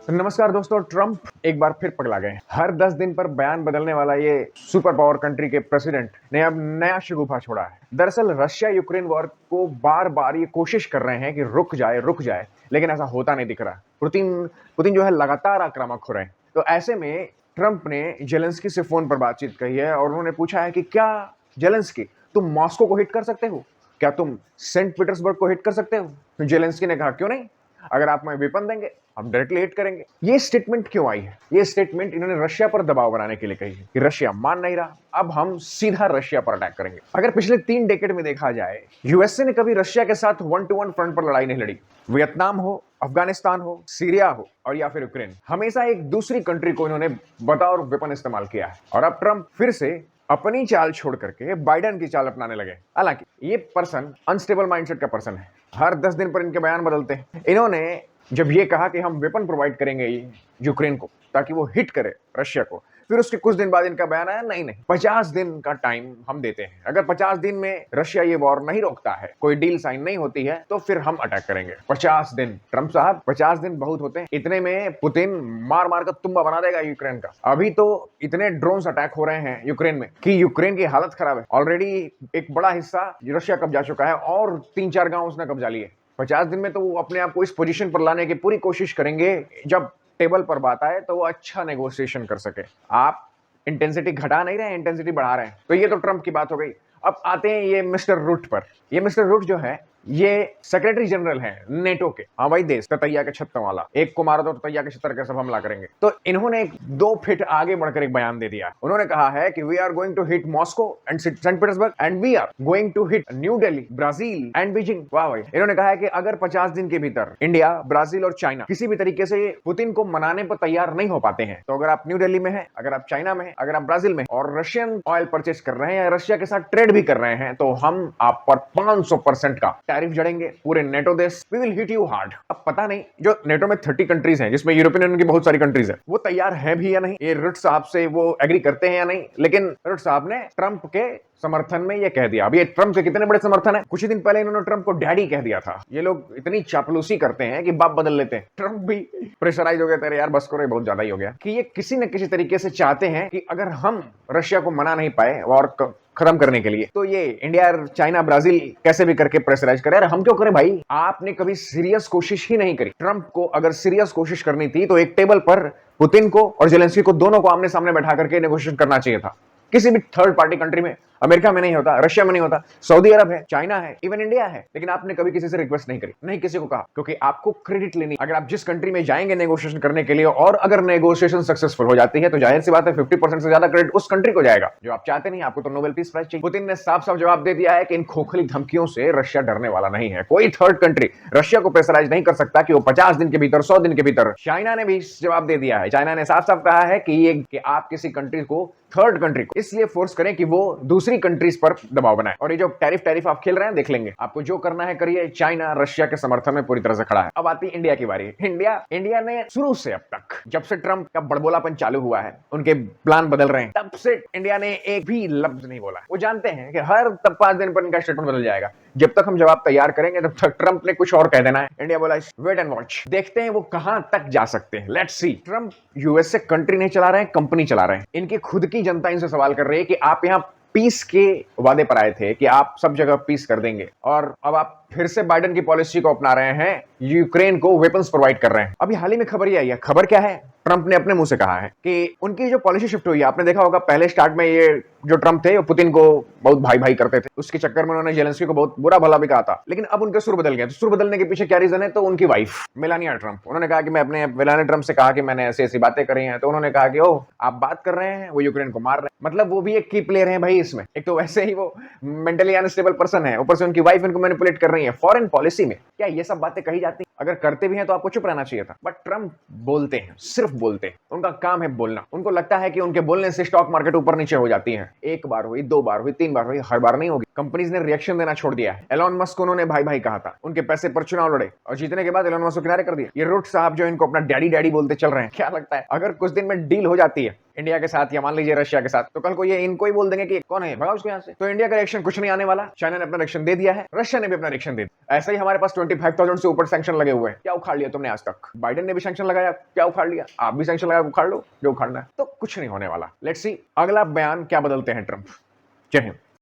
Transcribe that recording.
नमस्कार दोस्तों। ट्रंप एक बार फिर पगला गए। हर 10 दिन पर बयान बदलने वाला ये सुपर पावर कंट्री के प्रेसिडेंट ने अब नया शगुफा छोड़ा है। दरअसल रशिया यूक्रेन वॉर को बार बार ये कोशिश कर रहे हैं कि रुक जाए, लेकिन ऐसा होता नहीं दिख रहा। पुतिन पुतिन जो है लगातार आक्रामक हो रहे हैं। तो ऐसे में ट्रंप ने जेलेंस्की से फोन पर बातचीत कही है और उन्होंने पूछा है कि क्या जेलेंस्की, तुम मॉस्को को हिट कर सकते हो? क्या तुम सेंट पीटर्सबर्ग को हिट कर सकते हो? तो जेलेंस्की ने कहा, क्यों नहीं, अगर आप हमें वेपन देंगे हम डायरेक्टली हिट करेंगे। ये स्टेटमेंट क्यों आई है? ये स्टेटमेंट इन्होंने रशिया पर दबाव बनाने के लिए कही है कि रशिया मान नहीं रहा, अब हम सीधा रशिया पर अटैक करेंगे। अगर पिछले 3 डेकेड में देखा जाए, यूएसए ने कभी रशिया के साथ 1-to-1 फ्रंट पर लड़ाई नहीं लड़ी। वियतनाम हो, अफगानिस्तान हो, सीरिया हो और या फिर यूक्रेन, हमेशा एक दूसरी कंट्री को इन्होंने बतौर वेपन इस्तेमाल किया है। और अब ट्रंप फिर से अपनी चाल छोड़ करके बाइडेन की चाल अपनाने लगे। हालांकि ये पर्सन अनस्टेबल माइंडसेट का पर्सन है। हर 10 दिन पर इनके बयान बदलते हैं। इन्होंने जब ये कहा कि हम वेपन प्रोवाइड करेंगे यूक्रेन को ताकि वो हिट करे रशिया को, फिर उसके कुछ दिन बाद इनका बयान आया, नहीं 50 दिन का टाइम हम देते हैं। अगर 50 दिन में रशिया ये वॉर नहीं रोकता है, कोई डील साइन नहीं होती है, तो फिर हम अटैक करेंगे। 50 दिन ट्रंप साहब, 50 दिन बहुत होते हैं। इतने में पुतिन मार मार कर तुम्बा बना देगा यूक्रेन का। अभी तो इतने ड्रोन्स अटैक हो रहे हैं यूक्रेन में कि यूक्रेन की हालत खराब है। ऑलरेडी एक बड़ा हिस्सा रशिया कब्जा चुका है और 3-4 गांव उसने कब्जा लिए। 50 दिन में तो वो अपने आप को इस पोजीशन पर लाने की पूरी कोशिश करेंगे, जब टेबल पर बात आए तो वो अच्छा नेगोशिएशन कर सके। आप इंटेंसिटी घटा नहीं रहे हैं, इंटेंसिटी बढ़ा रहे हैं। तो ये तो ट्रंप की बात हो गई। अब आते हैं ये मिस्टर रुट पर। ये मिस्टर रुट जो है, ये सेक्रेटरी जनरल है नेटो के। हाँ भाई, देश ततैया के छत्तों वाला, एक को मारो तो ततैया के छत्तर के सब हमला करेंगे। तो इन्होंने 2 फीट आगे बढ़कर एक बयान दे दिया। उन्होंने कहा है कि we are going to hit Moscow and Saint Petersburg and we are going to hit New Delhi, Brazil and Beijing. वाह भाई। इन्होंने कहा है कि अगर 50 दिन के भीतर इंडिया, ब्राजील और चाइना किसी भी तरीके से पुतिन को मनाने पर तैयार नहीं हो पाते हैं, तो अगर आप न्यू दिल्ली में है, अगर आप चाइना में है, अगर आप ब्राजील में और रशियन ऑयल परचेस कर रहे हैं या रशिया के साथ ट्रेड भी कर रहे हैं, तो हम आप पर 500% का टैरिफ जड़ेंगे। पूरे नेटो देश, we will hit you hard. अब पता नहीं जो नेटो में 30 कंट्रीज हैं, जिसमें यूरोपियन यूनियन की बहुत सारी कंट्रीज हैं, वो तैयार है भी या नहीं, ये रुट साहब से वो एग्री करते हैं या नहीं। लेकिन रुट साहब ने ट्रंप के समर्थन में ये कह दिया। अब ये ट्रंप के कितने बड़े समर्थन है, कुछ ही दिन पहले इन्होंने ट्रंप को डैडी कह दिया था। ये लोग इतनी चापलूसी करते हैं कि बाप बदल लेते हैं। ट्रंप भी प्रेशराइज हो गया, तेरे यार बस करो, ये बहुत ज्यादा ही हो गया। कि ये किसी न किसी तरीके से चाहते हैं कि अगर हम रशिया को मना नहीं पाए और खत्म करने के लिए, तो ये इंडिया, चाइना, ब्राजील कैसे भी करके प्रेशराइज करे। हम क्यों करें भाई? आपने कभी सीरियस कोशिश ही नहीं करी। ट्रंप को अगर सीरियस कोशिश करनी थी तो एक टेबल पर पुतिन को और जेलेंस्की को दोनों को आमने सामने बैठा करके नेगोशिएशन करना चाहिए था। किसी भी थर्ड पार्टी कंट्री में, अमेरिका में नहीं होता, रशिया में नहीं होता, सऊदी अरब है, चाइना है, इवन इंडिया है। लेकिन आपने कभी किसी से रिक्वेस्ट नहीं करी, नहीं किसी को कहा, क्योंकि आपको क्रेडिट लेनी। अगर आप जिस कंट्री में जाएंगे नेगोशिएशन करने के लिए और अगर नेगोशिएशन सक्सेसफुल हो जाती है, तो जाहिर सी बात है 50% से ज्यादा क्रेडिट उस कंट्री को जाएगा, जो आप चाहते नहीं। आपको तो नोबेल पीस प्राइज चाहिए। पुतिन ने साफ साफ जवाब दे दिया है कि इन खोखली धमकियों से रशिया डरने वाला नहीं है। कोई थर्ड कंट्री रशिया को प्रेशराइज नहीं कर सकता कि वो 50 दिन के भीतर, 100 दिन के भीतर। चाइना ने भी जवाब दे दिया है। चाइना ने साफ साफ कहा है कि आप किसी कंट्री को, थर्ड कंट्री को इसलिए फोर्स करें कि वो दूसरी कंट्रीज पर दबाव बनाए। और ये जो टैरिफ आप खेल रहे हैं, देख लेंगे। आपको जो करना है करिए। चाइना रशिया के समर्थन में पूरी तरह से खड़ा है। अब आती इंडिया की बारी। इंडिया ने शुरू से अब तक, जब से ट्रंप का बड़बोलापन चालू हुआ है, उनके प्लान बदल रहे हैं, तब से इंडिया ने एक भी लफ्ज नहीं बोला। वो जानते हैं कि हर 5 दिन पर इनका स्टेटमेंट बदल जाएगा। जब तक हम जवाब तैयार करेंगे तब तक ट्रंप ने कुछ और कह देना है। इंडिया बोला वेट एंड वॉच, देखते हैं वो कहां तक जा सकते हैं, let's see. Trump USA country नहीं चला रहे हैं, कंपनी चला रहे हैं। इनकी खुद की जनता इनसे सवाल कर रही है कि आप यहां पीस के वादे पर आए थे कि आप सब जगह पीस कर देंगे, और अब आप फिर से बाइडेन की पॉलिसी को अपना रहे हैं, यूक्रेन को वेपन्स प्रोवाइड कर रहे हैं। अभी हाल ही में खबर ये आई है। खबर क्या है? ट्रंप ने अपने मुंह से कहा है कि उनकी जो पॉलिसी शिफ्ट हुई है, आपने देखा होगा पहले स्टार्ट में ये जो ट्रंप थे वो पुतिन को बहुत भाई भाई करते थे, उसके चक्कर में उन्होंने जेलेंस्की को बहुत बुरा भला भी कहा था। लेकिन अब उनके सुर बदल गए। तो सुर बदलने के पीछे क्या रीजन है? तो उनकी वाइफ मेलानिया ट्रंप, उन्होंने कहा कि मैं अपने मेलानिया ट्रंप से कहा कि मैंने ऐसी ऐसी बातें करी हैं। तो उन्होंने कहा कि ओह, आप बात कर रहे हैं, वो यूक्रेन को मार रहे हैं। मतलब वो भी एक की प्लेयर है भाई इसमें। एक तो वैसे ही वो मेंटली अनस्टेबल पर्सन है, ऊपर से उनकी वाइफ इनको मैनिपुलेट कर रही है। फॉरेन पॉलिसी में क्या ये सब बातें कही जाती? अगर करते भी हैं तो आपको चुप रहना चाहिए था। बट ट्रंप बोलते हैं, सिर्फ बोलते हैं। उनका काम है बोलना। उनको लगता है कि उनके बोलने से स्टॉक मार्केट ऊपर नीचे हो जाती है। एक बार हुई, 2 बार हुई, 3 बार हुई, हर बार नहीं होगी। कंपनीज ने रिएक्शन देना छोड़ दिया है। एलोन मस्क को उन्होंने भाई भाई कहा था, उनके पैसे पर चुनाव लड़े और जीतने के बाद एलोन मस्क को किनारे कर दिया। ये रुट साहब जो इनको अपना डैडी डैडी बोलते चल रहे हैं, क्या लगता है अगर कुछ दिन में डील हो जाती है इंडिया के साथ या मान लीजिए रशिया के साथ, तो कल को ये इनको ही बोल देंगे कि कौन है, भगाओ उसको यहाँ से। तो इंडिया का रिएक्शन कुछ नहीं आने वाला। चाइना ने अपना रिएक्शन दे दिया है, रशिया ने भी अपना रिएक्शन दे दिया। ऐसे ही हमारे पास 25,000 से ऊपर सैंक्शन लगे हुए हैं। क्या उखाड़ लिया तुमने आज तक? बाइडेन ने भी सैंक्शन लगाया, क्या उखाड़ लिया? आप भी सैंक्शन लगा उखाड़ लो जो उखाड़ना है। तो कुछ नहीं होने वाला। लेट्स सी अगला बयान क्या बदलते हैं ट्रंप। जय हिंद।